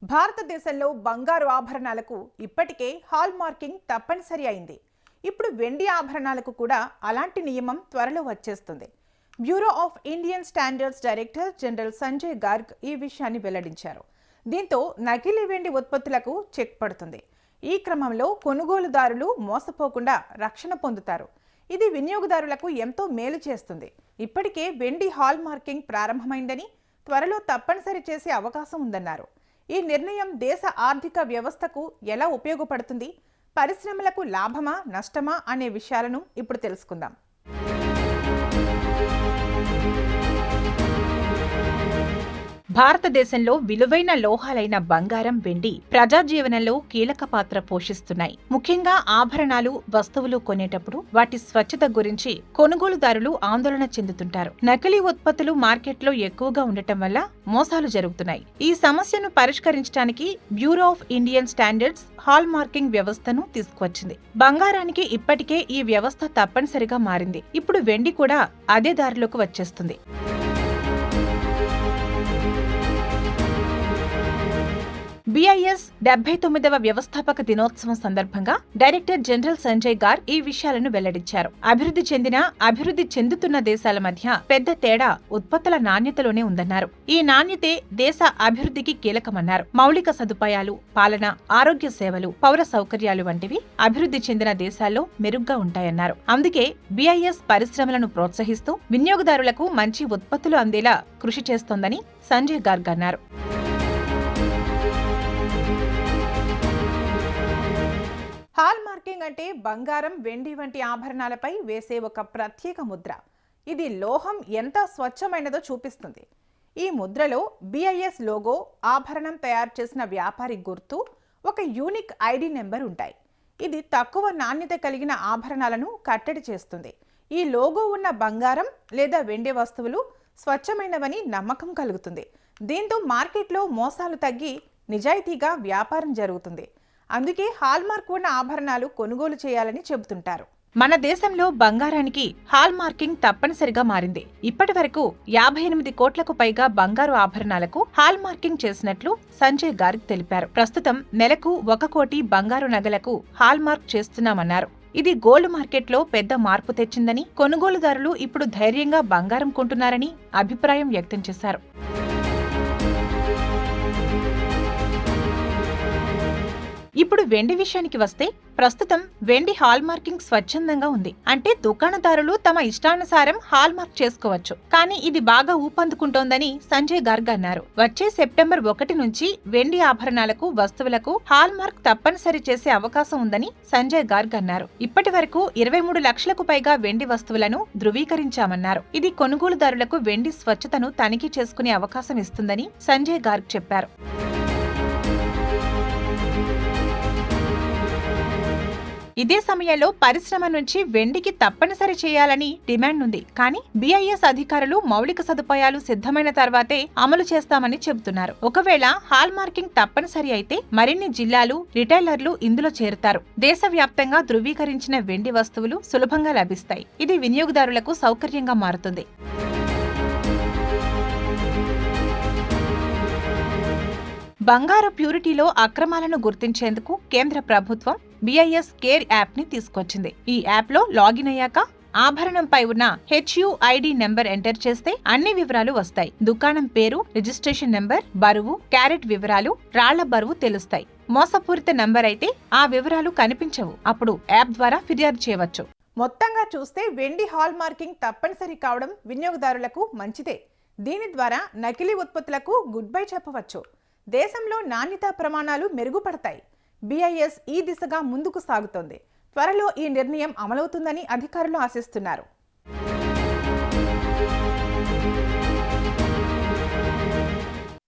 భారతదేశంలో బంగారు ఆభరణాలకు ఇప్పటికే హాల్ మార్కింగ్ తప్పనిసరి అయింది. ఇప్పుడు వెండి ఆభరణాలకు కూడా అలాంటి నియమం త్వరలో వచ్చేస్తుంది. Bureau of Indian standards director general Sanjay Garg ఈ విషయాన్ని వెల్లడించారు. దీంతో నకిలీ వెండి ఉత్పత్తులకు చెక్ పడుతుంది. ఈ క్రమంలో కొనుగోలుదారులు మోసపోకుండా రక్షణ పొందుతారు. ఇది వినియోగదారులకు ఎంతో మేలు చేస్తుంది. ఇప్పటికే వెండి హాల్ మార్కింగ్ ప్రారంభమైందని, త్వరలో తప్పనిసరి చేసే అవకాశం ఉందన్నారు. ఈ నిర్ణయం దేశ ఆర్థిక వ్యవస్థకు ఎలా ఉపయోగపడుతుంది, పరిశ్రమలకు లాభమా నష్టమా అనే విషయాలను ఇప్పుడు తెలుసుకుందాం. భారతదేశంలో విలువైన లోహాలైన బంగారం, వెండి ప్రజా జీవనంలో కీలక పాత్ర పోషిస్తున్నాయి. ముఖ్యంగా ఆభరణాలు, వస్తువులు కొనేటప్పుడు వాటి స్వచ్ఛత గురించి కొనుగోలుదారులు ఆందోళన చెందుతుంటారు. నకిలీ ఉత్పత్తులు మార్కెట్లో ఎక్కువగా ఉండటం వల్ల మోసాలు జరుగుతున్నాయి. ఈ సమస్యను పరిష్కరించడానికి bureau of Indian standards hall marking వ్యవస్థను తీసుకువచ్చింది. బంగారానికి ఇప్పటికే ఈ వ్యవస్థ తప్పనిసరిగా మారింది. ఇప్పుడు వెండి కూడా అదే దారిలోకి వచ్చేస్తుంది. BIS 79వ వ్యవస్థాపక దినోత్సవం సందర్భంగా డైరెక్టర్ జనరల్ సంజయ్ గార్గ్ ఈ విషయాలను వెల్లడించారు. అభివృద్ధి చెందుతున్న దేశాల మధ్య పెద్ద తేడా ఉత్పత్తుల నాణ్యతలోనే ఉందన్నారు. ఈ నాణ్యతే దేశ అభివృద్ధికి కీలకమన్నారు. మౌలిక సదుపాయాలు, పాలన, ఆరోగ్య సేవలు, పౌర సౌకర్యాలు వంటివి అభివృద్ధి చెందిన దేశాల్లో మెరుగ్గా ఉంటాయన్నారు. అందుకే BIS పరిశ్రమలను ప్రోత్సహిస్తూ వినియోగదారులకు మంచి ఉత్పత్తులు అందేలా కృషి చేస్తోందని సంజయ్ గార్గ్ అన్నారు. హాల్ మార్కింగ్ అంటే బంగారం, వెండి వంటి ఆభరణాలపై వేసే ఒక ప్రత్యేక ముద్ర. ఇది లోహం ఎంత స్వచ్ఛమైనదో చూపిస్తుంది. ఈ ముద్రలో BIS లోగో, ఆభరణం తయారు చేసిన వ్యాపారి గుర్తు, ఒక యూనిక్ ID నెంబర్ ఉంటాయి. ఇది తక్కువ నాణ్యత కలిగిన ఆభరణాలను కట్టడి చేస్తుంది. ఈ లోగో ఉన్న బంగారం లేదా వెండి వస్తువులు స్వచ్ఛమైనవని నమ్మకం కలుగుతుంది. దీంతో మార్కెట్లో మోసాలు తగ్గి నిజాయితీగా వ్యాపారం జరుగుతుంది. అందుకే హాల్మార్క్ ఉన్న ఆభరణాలు కొనుగోలు చేయాలని చెబుతుంటారు. మన దేశంలో బంగారానికి హాల్ మార్కింగ్ తప్పనిసరిగా మారింది. ఇప్పటి వరకు 58 కోట్లకు పైగా బంగారు ఆభరణాలకు హాల్ మార్కింగ్ చేసినట్లు సంజయ్ గార్గ్ తెలిపారు. ప్రస్తుతం నెలకు 1 కోటి బంగారు నగలకు హాల్ మార్క్ చేస్తున్నామన్నారు. ఇది గోల్డ్ మార్కెట్లో పెద్ద మార్పు తెచ్చిందని, కొనుగోలుదారులు ఇప్పుడు ధైర్యంగా బంగారం కొంటున్నారని అభిప్రాయం వ్యక్తం చేశారు. ఇప్పుడు వెండి విషయానికి వస్తే, ప్రస్తుతం వెండి హాల్ మార్కింగ్ స్వచ్ఛందంగా ఉంది. అంటే దుకాణదారులు తమ ఇష్టానుసారం హాల్ మార్క్ చేసుకోవచ్చు. కానీ ఇది బాగా ఊపందుకుంటోందని సంజయ్ గార్గ్ అన్నారు. వచ్చే సెప్టెంబర్ 1 నుంచి వెండి ఆభరణాలకు, వస్తువులకు హాల్ మార్క్ తప్పనిసరి చేసే అవకాశం ఉందని సంజయ్ గార్గ్ అన్నారు. ఇప్పటి వరకు 23 లక్షలకు పైగా వెండి వస్తువులను ధృవీకరించామన్నారు. ఇది కొనుగోలుదారులకు వెండి స్వచ్ఛతను తనిఖీ చేసుకునే అవకాశం ఇస్తుందని సంజయ్ గార్గ్ చెప్పారు. ఇదే సమయంలో పరిశ్రమ నుంచి వెండికి తప్పనిసరి చేయాలని డిమాండ్ ఉంది. కానీ BIS అధికారులు మౌలిక సదుపాయాలు సిద్ధమైన తర్వాతే అమలు చేస్తామని చెబుతున్నారు. ఒకవేళ హాల్ మార్కింగ్ తప్పనిసరి అయితే మరిన్ని జిల్లాలు, రిటైలర్లు ఇందులో చేరుతారు. దేశవ్యాప్తంగా ధృవీకరించిన వెండి వస్తువులు సులభంగా లభిస్తాయి. ఇది వినియోగదారులకు సౌకర్యంగా మారుతుంది. బంగారు ప్యూరిటీలో అక్రమాలను గుర్తించేందుకు కేంద్ర ప్రభుత్వం BIS కేర్ యాప్ ని తీసుకొచ్చింది. ఈ యాప్ లో లాగిన్ అయ్యాక ఆభరణంపై ఉన్న HUID నెంబర్ ఎంటర్ చేస్తే అన్ని వివరాలు వస్తాయి. దుకాణం పేరు, రిజిస్ట్రేషన్ నెంబర్, బరువు, క్యారెట్ వివరాలు, రాళ్ల బరువు తెలుస్తాయి. మోసపూరిత నంబర్ అయితే ఆ వివరాలు కనిపించవు. అప్పుడు యాప్ ద్వారా ఫిర్యాదు చేయవచ్చు. మొత్తంగా చూస్తే వెండి హాల్ మార్కింగ్ తప్పనిసరి కావడం వినియోగదారులకు మంచిదే. దీని ద్వారా నకిలీ ఉత్పత్తులకు గుడ్ బై చెప్పవచ్చు. దేశంలో నాణ్యతా ప్రమాణాలు మెరుగుపడతాయి. BIS ఈ దిశగా ముందుకు సాగుతోంది. త్వరలో ఈ నిర్ణయం అమలవుతుందని అధికారులు ఆశిస్తున్నారు.